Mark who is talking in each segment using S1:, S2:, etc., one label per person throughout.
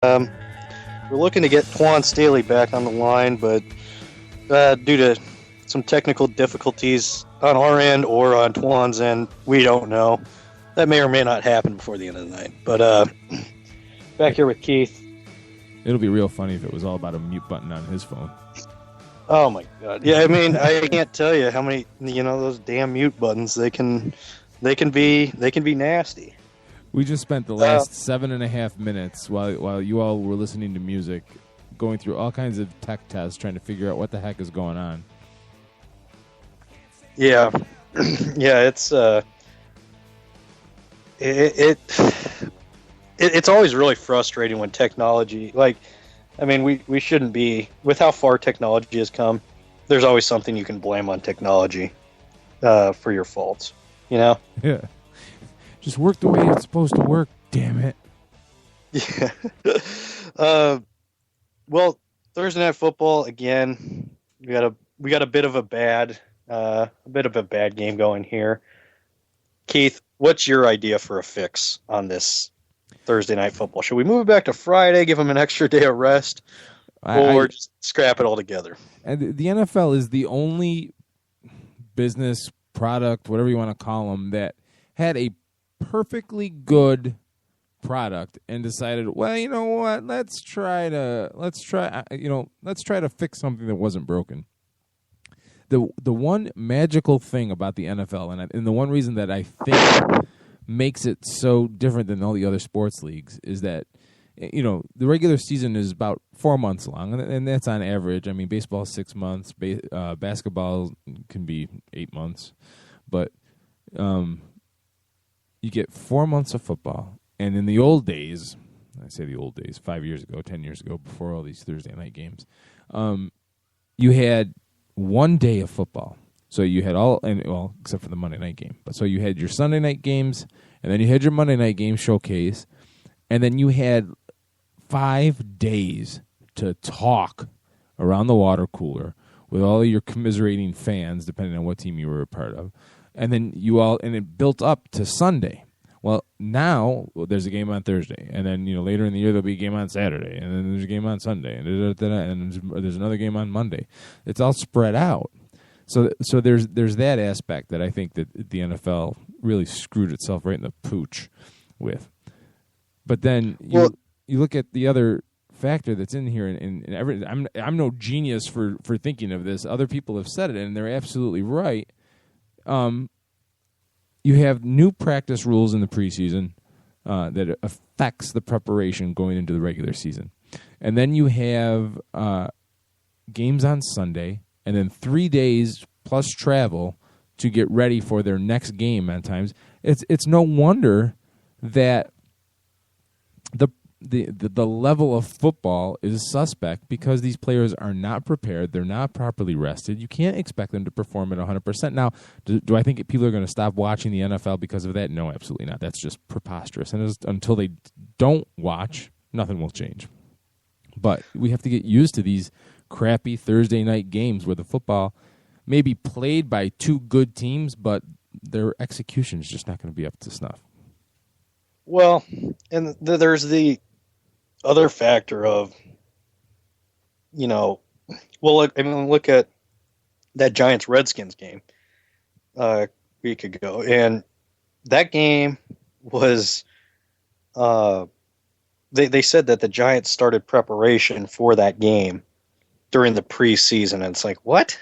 S1: We're looking to get Twan Staley back on the line, but due to some technical difficulties on our end or on Twan's end, we don't know. That may or may not happen before the end of the night. But back here with Keith.
S2: It'll be real funny if it was all about a mute button on his phone.
S1: Oh my god! Yeah, I mean, I can't tell you how many those damn mute buttons. They can be nasty.
S2: We just spent the last 7.5 minutes while you all were listening to music, going through all kinds of tech tests, trying to figure out what the heck is going on.
S1: Yeah, yeah, it's it's always really frustrating when technology, we shouldn't be, with how far technology has come, there's always something you can blame on technology for your faults,
S2: Yeah. Just work the way it's supposed to work, damn it.
S1: Yeah. Well, Thursday Night Football, again, we got a bit of a bad game going here. Keith, what's your idea for a fix on this Thursday Night Football? Should we move it back to Friday, give them an extra day of rest, or just scrap it altogether?
S2: And the NFL is the only business product, whatever you want to call them, that had a perfectly good product and decided, well, you know what? Let's try to fix something that wasn't broken. The one magical thing about the NFL, and the one reason that I think makes it so different than all the other sports leagues, is that the regular season is about 4 months long, and that's on average. I mean, baseball is 6 months, basketball can be 8 months, but you get 4 months of football. And in the old days, I say the old days, 5 years ago, 10 years ago, before all these Thursday night games, you had 1 day of football. So you had except for the Monday night game. But so you had your Sunday night games, and then you had your Monday night game showcase, and then you had 5 days to talk around the water cooler with all of your commiserating fans, depending on what team you were a part of. And then it built up to Sunday. Well, now there's a game on Thursday, and then later in the year there'll be a game on Saturday, and then there's a game on Sunday, and there's another game on Monday. It's all spread out. So there's that aspect that I think that the NFL really screwed itself right in the pooch with. But then you look at the other factor that's in here, and I'm no genius for thinking of this. Other people have said it, and they're absolutely right. You have new practice rules in the preseason that affects the preparation going into the regular season. And then you have games on Sunday, and then 3 days plus travel to get ready for their next game at times. It's no wonder that the level of football is suspect, because these players are not prepared. They're not properly rested. You can't expect them to perform at 100%. Now, do I think people are going to stop watching the NFL because of that? No, absolutely not. That's just preposterous. And until they don't watch, nothing will change. But we have to get used to these crappy Thursday night games where the football may be played by two good teams, but their execution is just not going to be up to snuff.
S1: Well, and there's the other factor of, look at that Giants-Redskins game a week ago, and that game was, they said that the Giants started preparation for that game during the preseason, and it's like, what?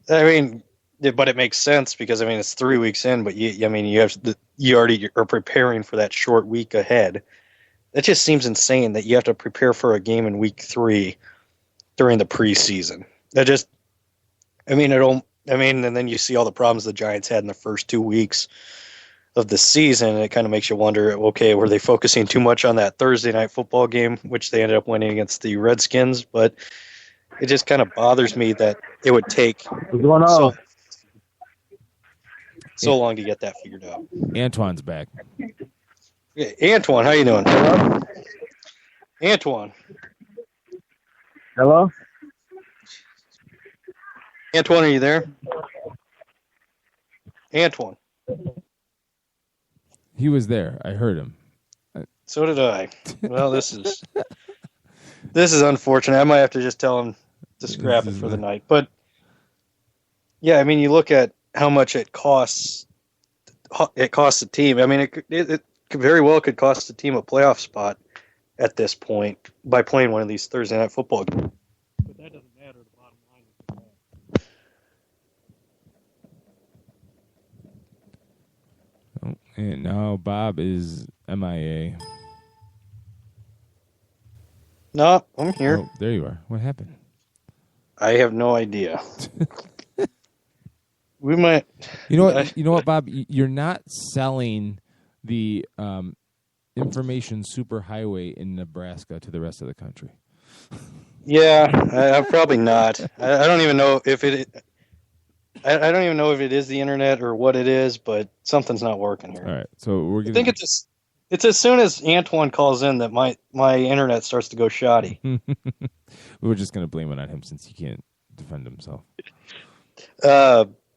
S1: I mean, but it makes sense because it's 3 weeks in, but you already are preparing for that short week ahead. It just seems insane that you have to prepare for a game in week 3 during the preseason. And then you see all the problems the Giants had in the first 2 weeks of the season, and it kind of makes you wonder, okay, were they focusing too much on that Thursday night football game, which they ended up winning against the Redskins? But it just kind of bothers me that it would take so long to get that figured out.
S2: Antoine's back.
S1: Yeah, Antoine, how you doing?
S3: Hello?
S1: Antoine.
S3: Hello?
S1: Antoine, are you there? Antoine.
S2: He was there. I heard him.
S1: So did I. Well, this is unfortunate. I might have to just tell him to scrap it for the night. But yeah, I mean, you look at how much it costs. It costs the team. I mean, it could very well could cost the team a playoff spot at this point by playing one of these Thursday night football games. But that doesn't matter. The bottom line is
S2: Oh, and now Bob is MIA.
S1: no, I'm here.
S2: Oh, there you are. What happened?
S1: I have no idea. We might.
S2: You know what? You know what, Bob? You're not selling the information superhighway in Nebraska to the rest of the country.
S1: Yeah, I'm probably not. I don't even know if it. I don't even know if it is the internet or what it is, but something's not working here.
S2: All right, so we're gonna.
S1: I think it's as soon as Antoine calls in that my internet starts to go shoddy.
S2: We're just gonna blame it on him since he can't defend himself.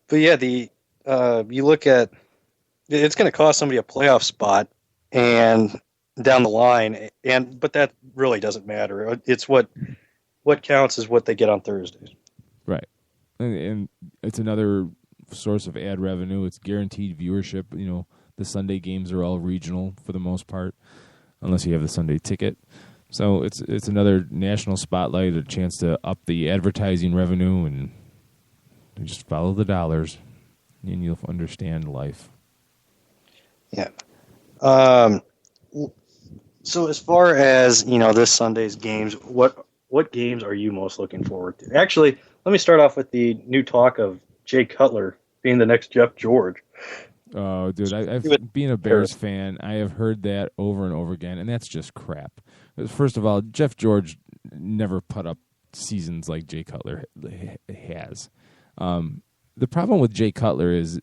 S1: But yeah, you look at it's going to cost somebody a playoff spot and down the line, but that really doesn't matter. It's what counts is what they get on Thursdays.
S2: Right, and it's another source of ad revenue. It's guaranteed viewership. You know, the Sunday games are all regional for the most part, unless you have the Sunday ticket. So it's another national spotlight, a chance to up the advertising revenue and. You just follow the dollars, and you'll understand life.
S1: Yeah. So as far as this Sunday's games, what games are you most looking forward to? Actually, let me start off with the new talk of Jay Cutler being the next Jeff George.
S2: Oh, dude, I've being a Bears fan, I have heard that over and over again, and that's just crap. First of all, Jeff George never put up seasons like Jay Cutler has. The problem with Jay Cutler is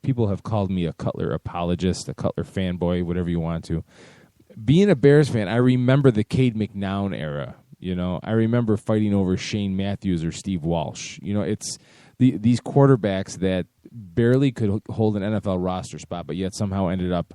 S2: people have called me a Cutler apologist, a Cutler fanboy, whatever you want to. Being a Bears fan, I remember the Cade McNown era. I remember fighting over Shane Matthews or Steve Walsh. It's these quarterbacks that barely could hold an NFL roster spot, but yet somehow ended up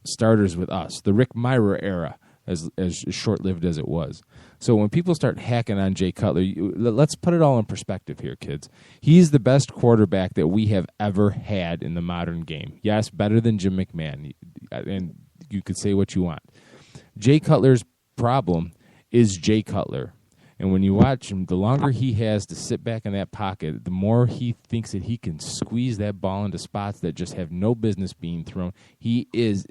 S2: starters with us. The Rick Myra era, as short-lived as it was. So when people start hacking on Jay Cutler, let's put it all in perspective here, kids. He's the best quarterback that we have ever had in the modern game. Yes, better than Jim McMahon, and you could say what you want. Jay Cutler's problem is Jay Cutler. And when you watch him, the longer he has to sit back in that pocket, the more he thinks that he can squeeze that ball into spots that just have no business being thrown. He is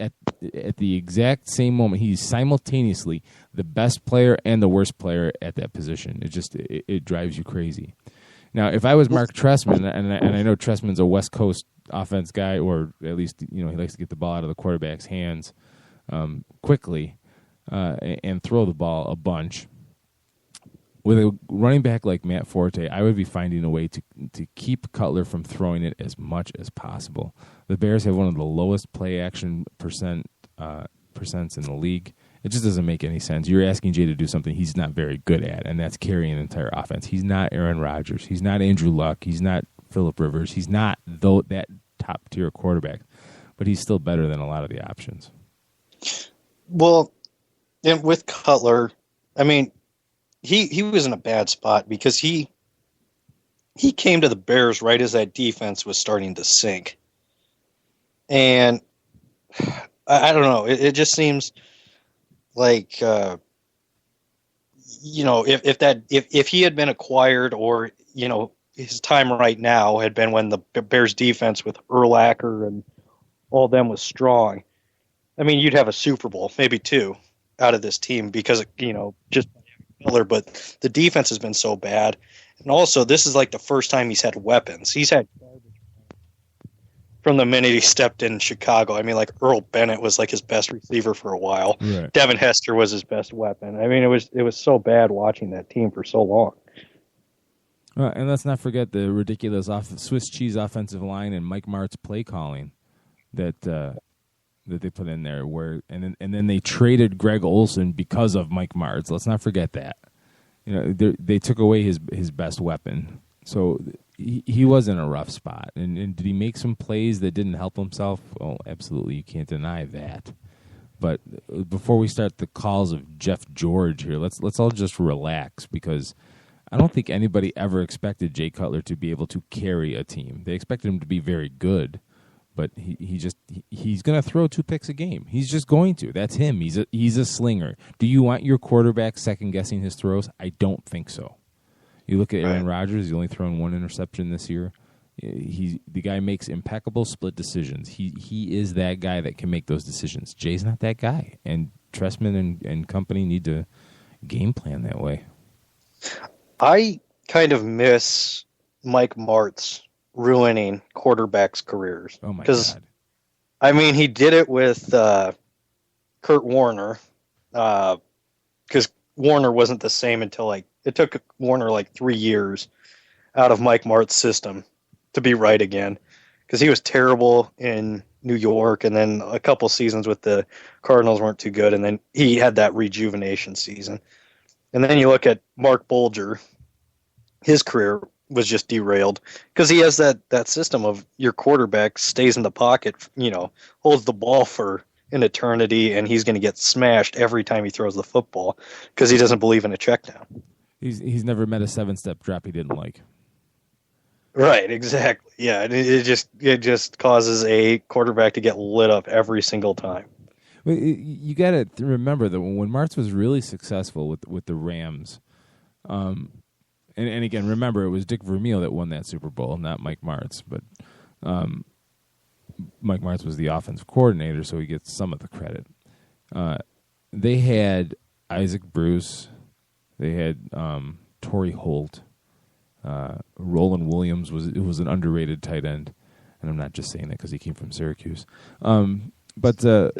S2: at the exact same moment, he's simultaneously the best player and the worst player at that position. It drives you crazy. Now, if I was Mark Trestman, and I know Trestman's a West Coast offense guy, or at least he likes to get the ball out of the quarterback's hands quickly and throw the ball a bunch. With a running back like Matt Forte, I would be finding a way to keep Cutler from throwing it as much as possible. The Bears have one of the lowest play action percents in the league. It just doesn't make any sense. You're asking Jay to do something he's not very good at, and that's carrying an entire offense. He's not Aaron Rodgers. He's not Andrew Luck. He's not Phillip Rivers. He's not that top-tier quarterback, but he's still better than a lot of the options.
S1: Well, and with Cutler, I mean, he was in a bad spot because he came to the Bears right as that defense was starting to sink. And I don't know. It just seems like, if he had been acquired, or, his time right now had been when the Bears defense with Urlacher and all them was strong. I mean, you'd have a Super Bowl, maybe two, out of this team because, just Miller, but the defense has been so bad. And also, this is like the first time he's had weapons. He's had from the minute he stepped in Chicago. I mean, like Earl Bennett was like his best receiver for a while. Right. Devin Hester was his best weapon. I mean, it was so bad watching that team for so long.
S2: And let's not forget the ridiculous Swiss cheese offensive line and Mike Martz play calling that they put in there. And then they traded Greg Olson because of Mike Martz. Let's not forget that. They took away his best weapon. So he was in a rough spot. And did he make some plays that didn't help himself? Well, absolutely. You can't deny that. But before we start the calls of Jeff George here, let's all just relax, because I don't think anybody ever expected Jay Cutler to be able to carry a team. They expected him to be very good, but he's going to throw 2 picks a game. He's just going to. That's him. He's a slinger. Do you want your quarterback second guessing his throws? I don't think so. You look at Aaron Rodgers, he's only thrown 1 interception this year. The guy makes impeccable split decisions. He is that guy that can make those decisions. Jay's not that guy, and Trestman and company need to game plan that way.
S1: I kind of miss Mike Martz ruining quarterbacks' careers.
S2: Oh my God!
S1: I mean, he did it with Kurt Warner, because Warner wasn't the same until it took Warner 3 years out of Mike Martz's system to be right again, because he was terrible in New York, and then a couple seasons with the Cardinals weren't too good, and then he had that rejuvenation season. And then you look at Mark Bolger, his career was just derailed because he has that system of your quarterback stays in the pocket, holds the ball for an eternity, and he's going to get smashed every time he throws the football because he doesn't believe in a check down.
S2: He's never met a 7-step drop he didn't like.
S1: Right, exactly. Yeah, it just causes a quarterback to get lit up every single time.
S2: You got to remember that when Martz was really successful with the Rams, and again, remember it was Dick Vermeil that won that Super Bowl, not Mike Martz. But Mike Martz was the offensive coordinator, so he gets some of the credit. They had Isaac Bruce, they had Torrey Holt, Roland Williams was an underrated tight end, and I'm not just saying that because he came from Syracuse. But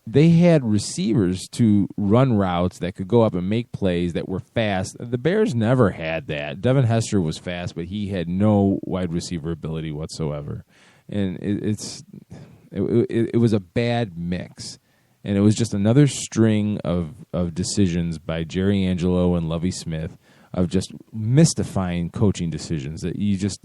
S2: they had receivers to run routes that could go up and make plays that were fast. The Bears never had that. Devin Hester was fast, but he had no wide receiver ability whatsoever. And it was a bad mix. And it was just another string of decisions by Jerry Angelo and Lovie Smith of just mystifying coaching decisions that you just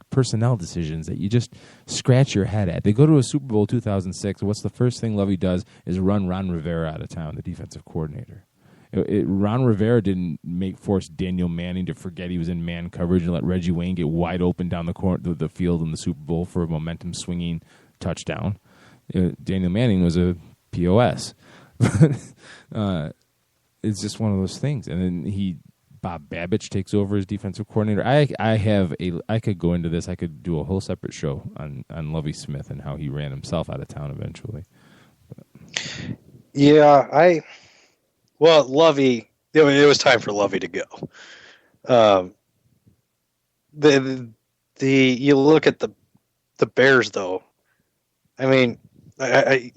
S2: personnel decisions that you just scratch your head at. They go to a Super Bowl 2006. What's the first thing Lovie does is run Ron Rivera out of town, the defensive coordinator. Ron Rivera didn't force Daniel Manning to forget he was in man coverage and let Reggie Wayne get wide open down the field in the Super Bowl for a momentum swinging touchdown. Daniel Manning was a POS. It's just one of those things. And then Bob Babich takes over as defensive coordinator. I could go into this. I could do a whole separate show on Lovie Smith and how he ran himself out of town eventually.
S1: Yeah, Lovie. It was time for Lovie to go. You look at the Bears though. I mean, I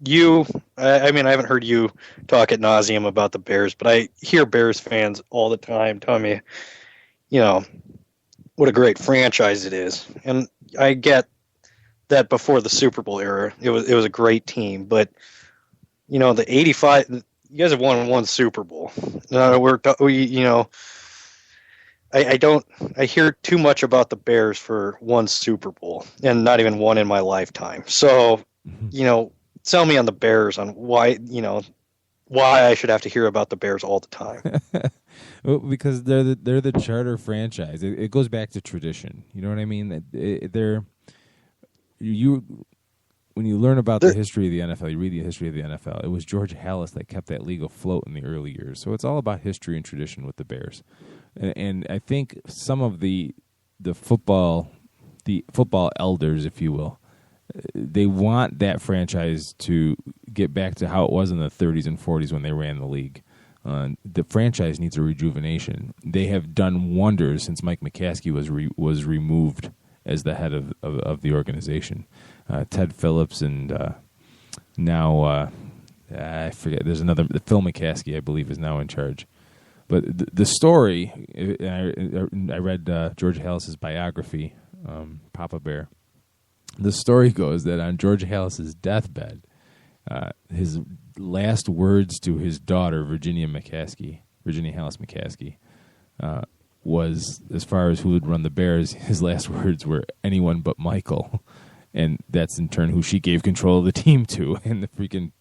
S1: haven't heard you talk ad nauseum about the Bears, but I hear Bears fans all the time telling me, what a great franchise it is. And I get that before the Super Bowl era, it was a great team. But, the 85, you guys have won one Super Bowl. I hear too much about the Bears for one Super Bowl and not even one in my lifetime. So, tell me on the Bears on why I should have to hear about the Bears all the time.
S2: Well, because they're the charter franchise. It goes back to tradition. You know what I mean? When you learn about the history of the NFL, you read the history of the NFL. It was George Halas that kept that league afloat in the early years. So it's all about history and tradition with the Bears. And I think some of the football elders, if you will, they want that franchise to get back to how it was in the 30s and 40s when they ran the league. The franchise needs a rejuvenation. They have done wonders since Mike McCaskey was removed as the head of the organization. Ted Phillips and now I forget. There's another. Phil McCaskey, I believe, is now in charge. But the story, I read George Halas's biography, Papa Bear. The story goes that on George Halas's deathbed, his last words to his daughter, Virginia Halas McCaskey, was, as far as who would run the Bears, his last words were anyone but Michael. And that's in turn who she gave control of the team to. And the freaking